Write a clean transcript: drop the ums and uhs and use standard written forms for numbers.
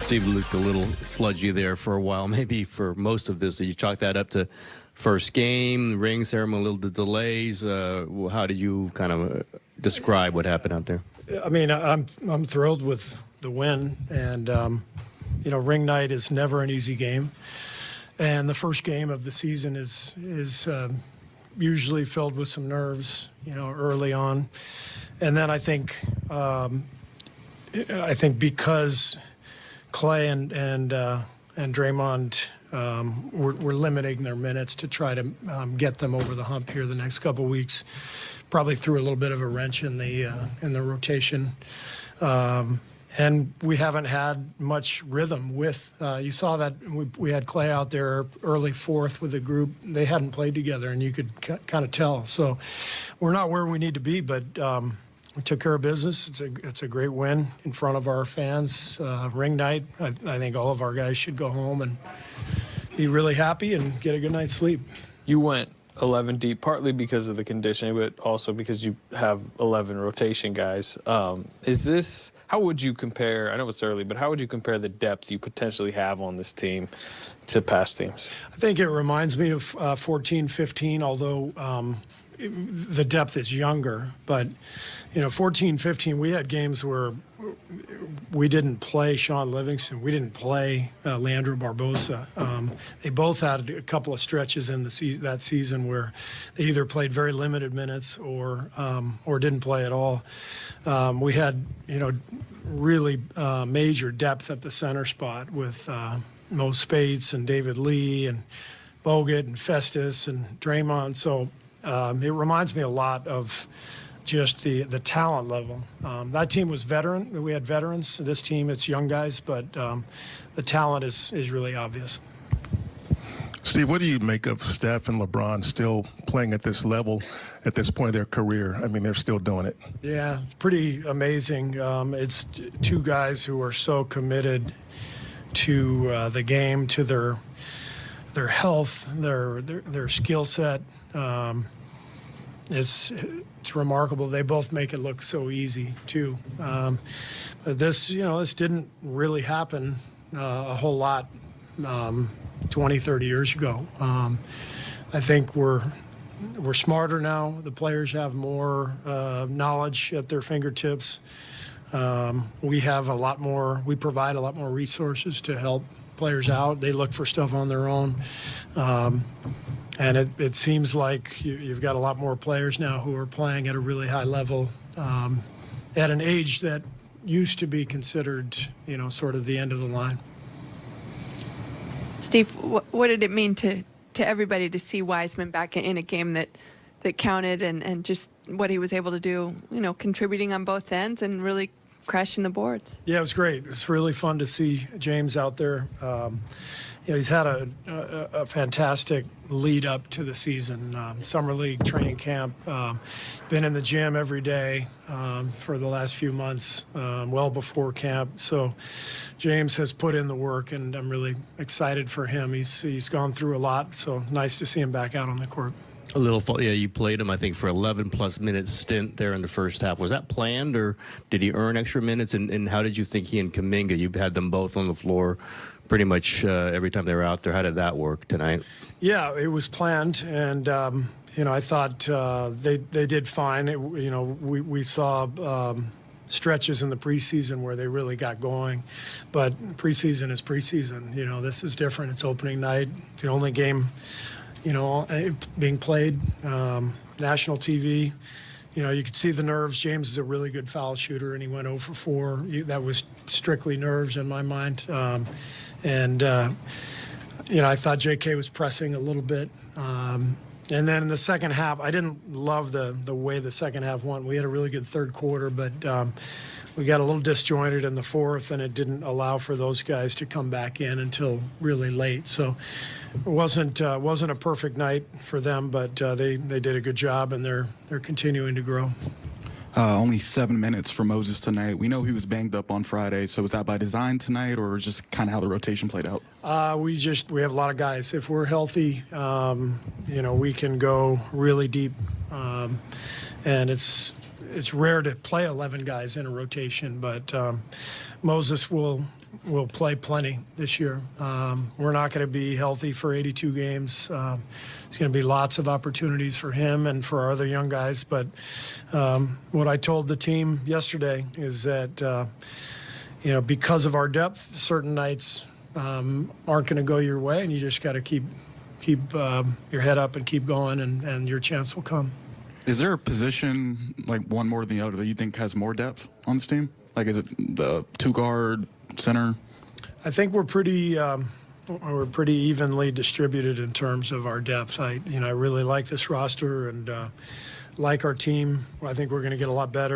Steve looked a little sludgy there for a while, maybe for most of this. Did you chalk that up to first game, ring ceremony, a little delays? How did you kind of describe what happened out there? I mean, I'm thrilled with the win, and you know, ring night is never an easy game, and the first game of the season is usually filled with some nerves, you know, early on, and then I think because Clay and Draymond were limiting their minutes to try to get them over the hump here the next couple of weeks. Probably threw a little bit of a wrench in the rotation, and we haven't had much rhythm with. You saw that we had Clay out there early fourth with the group. They hadn't played together, and you could kind of tell. So we're not where we need to be, but we took care of business. It's a great win in front of our fans. Ring night. I think all of our guys should go home and be really happy and get a good night's sleep. You went 11 deep, partly because of the conditioning, but also because you have 11 rotation guys. How would you compare, I know it's early, but how would you compare the depth you potentially have on this team to past teams? I think it reminds me of 14, 15, although the depth is younger. But, you know, 14, 15, we had games where we didn't play Sean Livingston. We didn't play Leandro Barbosa. They both had a couple of stretches in that season where they either played very limited minutes or didn't play at all. We had, you know, really major depth at the center spot with Mo Spates and David Lee and Bogut and Festus and Draymond. So it reminds me a lot of just the talent level. That team was veteran. We had veterans. This team, it's young guys, but the talent is really obvious. Steve, what do you make of Steph and LeBron still playing at this level at this point of their career? I mean, they're still doing it. Yeah, it's pretty amazing. It's two guys who are so committed to the game, to their health, their skill set. It's remarkable. They both make it look so easy too. But this didn't really happen a whole lot 20, 30 years ago. I think we're smarter now. The players have more knowledge at their fingertips. We have a lot more. We provide a lot more resources to help players out. They look for stuff on their own. And it seems like you've got a lot more players now who are playing at a really high level at an age that used to be considered, you know, sort of the end of the line. Steve, what did it mean to everybody to see Wiseman back in a game that counted and just what he was able to do, you know, contributing on both ends and really crashing the boards? Yeah, it was great. It was really fun to see James out there. You know, he's had a fantastic lead up to the season. Summer league, training camp, been in the gym every day for the last few months, well before camp. So James has put in the work, and I'm really excited for him. He's gone through a lot, so nice to see him back out on the court. A little, yeah, you played him, I think, for 11-plus minutes stint there in the first half. Was that planned, or did he earn extra minutes? And how did you think he and Kuminga, you had them both on the floor pretty much every time they were out there. How did that work tonight? Yeah, it was planned, and you know, I thought they did fine. You know, we saw stretches in the preseason where they really got going, but preseason is preseason. You know, this is different. It's opening night. It's the only game, you know, being played, national TV. You know, you could see the nerves. James is a really good foul shooter, and he went 0 for 4. That was strictly nerves in my mind. You know, I thought J.K. was pressing a little bit. And then in the second half, I didn't love the way the second half went. We had a really good third quarter, but we got a little disjointed in the fourth, and it didn't allow for those guys to come back in until really late. So it wasn't a perfect night for them, but they did a good job, and they're continuing to grow. Only 7 minutes for Moses tonight. We know he was banged up on Friday, so was that by design tonight, or just kind of how the rotation played out? We have a lot of guys. If we're healthy, you know, we can go really deep, and it's rare to play 11 guys in a rotation, but Moses will will play plenty this year. We're not going to be healthy for 82 games. There's going to be lots of opportunities for him and for our other young guys. But what I told the team yesterday is that, because of our depth, certain nights aren't going to go your way, and you just got to keep your head up and keep going, and your chance will come. Is there a position, like one more than the other, that you think has more depth on this team? Like, is it the 2-guard, center? I think we're pretty evenly distributed in terms of our depth. I really like this roster and like our team. I think we're going to get a lot better.